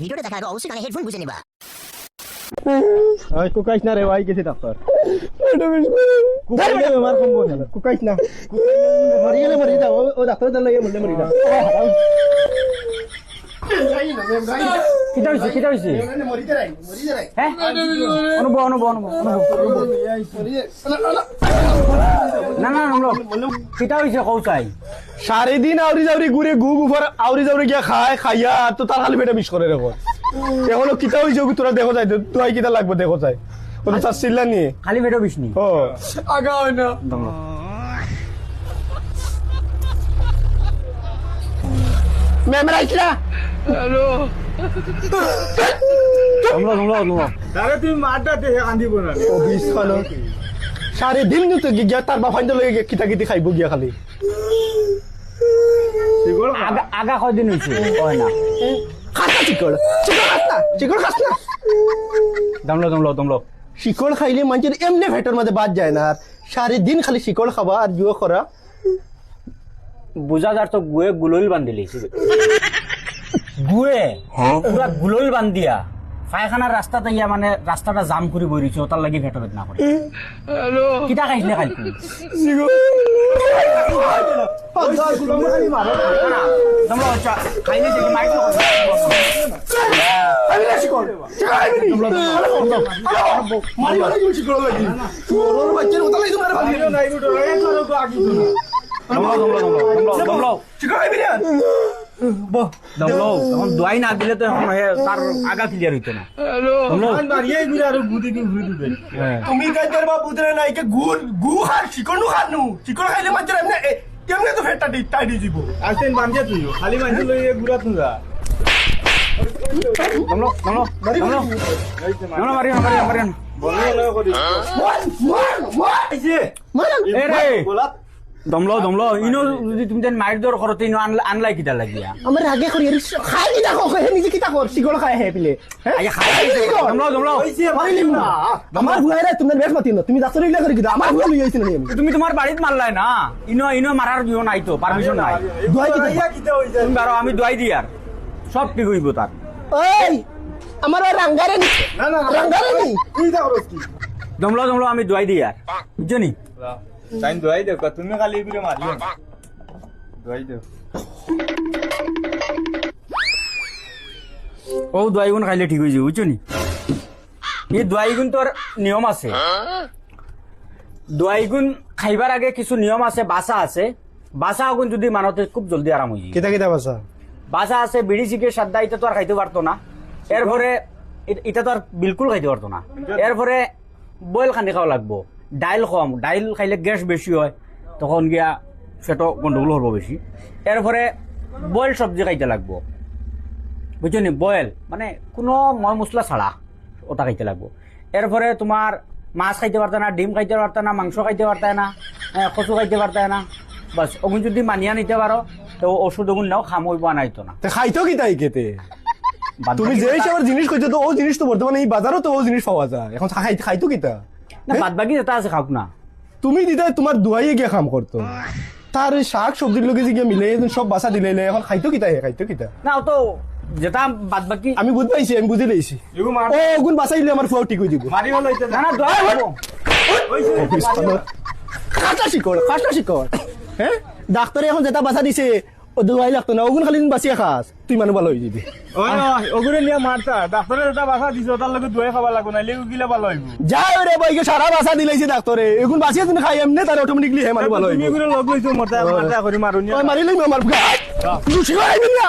ভিডিওটা দেখার অবশ্যই কানে হেডফোন বুঝে নিবা। কুকাইস না রে ভাই গেছে ডাক্তার কুকাইলে বেমার কমবো না কুকাইস না মরি গেলে মরি যাও ও ডাক্তার দল লাগে মরলে মরি যাও কিটা হইছে মরি যাই হ্যাঁ অনুভব না কিটা হইছে কও চাই সারাদিন আউরি যাউরি ঘুরে গু গুফার আউরি যাউরি গিয়া খাইয়া তো তার খালি পেটে মিস করে রেখো এখনো কিতা হইছে তোরা দেখো যাই তুই কিতা লাগবে দেখো যাই ও তো তার চিল্লা নিয়ে খালি পেটে বিষ নি ও আগা হয় না মেমরা ইছরা হ্যালো তোমরা তারে তুমি মারটা দেখে কান্দিব না ও বিষ খালো সারে দিন তো গিয়া তার বাপ ফাইন্দ লগে কিতা কিতি খাইব গিয়া খালি আগা কয়দিন হইছে কয় না খাসনা চিকল খাসনা দমলো শিকড় খাইলে মানুষের এমনি ভেটর মধ্যে বাদ যায় না আর সারা দিন খালি শিকড় খাবা আর জুয়ো করা বুঝা যার তো গুয়ে গুলোল বান্ধিলি গুয়ে পুরা গুলোল বান্ধিয়া পায়খানার রাস্তাতে ইয়া মানে রাস্তাটা জাম করে বইরিছে ওটার লাগি ভেটর বেদনা করে কিটা খাইছিলে খাইলি দোয়াই না দিলে তো এখন তার আগা ক্লিয়ার হইতো না তুমি নাই গু হার চিকন খানু চিকন খাইলে মাঝে কেমনে তো ফেটটা টাই দিয়ে দিব আসতেন বান্ধে তুই খালি মানুষ লই গুড়া তুঙ্গা দমলো ইনো যদি তুমি যেন মাইর দর করতে ইনো আনলাই কিটা লাগিয়া আমার আগে করি খাই কিটা কো হে নিজে কিটা কর সিগল খাই হে পিলে আগে খাই দমলো মারিলিম না আমার ভুয়ারে তুমি বেশ মাতি না তুমি ডাক্তার ইলা করে কিটা আমার ভুয়া লই আইছ না তুমি তোমার বাড়িত মারলাই না ইনো মারার দিও নাই তো পারমিশন নাই দোয়াই কিটা হইছে তুমি বারো আমি দোয়াই দি আর সব ঠিক হইব তার ওই আমার রাঙ্গারে না রাঙ্গারে নি তুই যা করস কি দমলো আমি দোয়াই দি আর বুঝছনি টাইম দোয়াই দেও তুমি খালি বিরে মারিও দোয়াই দেও ও দোয়াই গুণ খাইলে ঠিক হয়ে যাবে বুঝছো নি এই দোয়াই গুণ তোর নিয়ম আছে দোয়াই গুণ খাইবার আগে কিছু নিয়ম আছে বাসা আছে বাসা গুণ যদি মানতে খুব জলদি আরাম হয়ে যায় কিতা বাসা আছে বিড়ি সিকে সাদ্দা এটা তো আর খাইতে পারতো না এরপরে এটা তো আর বিলকুল খাইতে পারতো না এরপরে বয়েল খানি খাওয়া লাগবো ডাইল কম ডাইল খাইলে গ্যাস বেশি হয় তখন গিয়া সেটা গন্ডগোল হবো বেশি এরপরে বয়েল সবজি খাইতে লাগবো বুঝছো নি বয়েল মানে কোনো ময় মশলা ছাড়া ওটা খাইতে লাগবো এরপরে তোমার মাছ খাইতে পারতে না ডিম খাইতে পারতে না মাংস খাইতে পারতে না কচু খাইতে পারতে না বাস ওগুন যদি মানিয়া নিতে পারো তো ওষুধ ওগুন নাও খাম হইব আনাইতো না খাইতো কি তাই খেতে তুমি যে হিসাবের জিনিস কইছো তো ও জিনিস তো বর্তমানে এই বাজারও তো ও জিনিস পাওয়া যায় এখন খাইতো কিতা না বাদ বাকি যেটা আছে খাওক না তুমি দিদা তোমার দুয়াইয়ে গিয়ে কাম করতো তার শাক সবজির লগে যে গিয়ে মিলে সব বাসা দিলে এখন খাইতো কিতা না তো যেটা বাদ বাকি আমি বুঝ পাইছি আমি বুঝে লইছি ও গুণ বাসাইলে আমার ফুয়াও ঠিক হয়ে দিব না না দোয়া হবো কাটা শিকড় হ্যাঁ ডাক্তারে এখন যেটা বাসা দিছে ও দোয়াই লাগতো না ওগুন খালি বাঁচিয়ে খাস তুই মানুষ ভালো হয়ে যাবি ওগুলো নিয়ে মারতা ডাক্তারে যেটা বাসা দিছে তার লগে দোয়াই খাবা লাগো না লেগু গিলা ভালো হইব যাই রে বইকে সারা বাসা দিলাইছে ডাক্তারে এগুন বাঁচিয়ে তুমি খাই এমনি তার অটোমেটিকলি হে মানুষ ভালো হইব তুমি এগুলো লগ লইছো মারতা করে মারুনি মারিলেই আমার গায় তুই শিখাইবি না